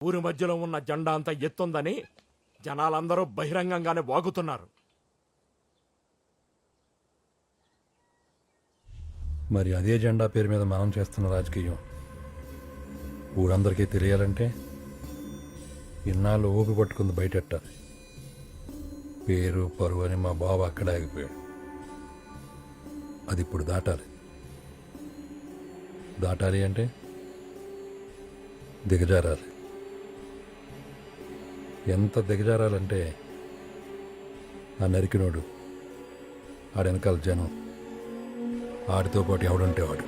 ఊరి మధ్యలో ఉన్న జెండా అంత ఎత్తుందని జనాలందరూ బహిరంగంగానే వాగుతున్నారు. మరి అదే జెండా పేరు మీద మనం చేస్తున్న రాజకీయం ఊరందరికీ తెలియాలంటే ఇన్నాళ్ళు ఊపి పట్టుకుంది బయటెట్టాలి. పేరు పరువు అని మా బావ అక్కడే ఆగిపోయాడు. అది ఇప్పుడు దాటాలి. దాటాలి అంటే దిగజారాలి. ఎంత దిగజారాలంటే ఆ నరికినోడు, ఆడ వెనకాల జనం, ఆడితో పాటు ఎవడుంటే వాడు.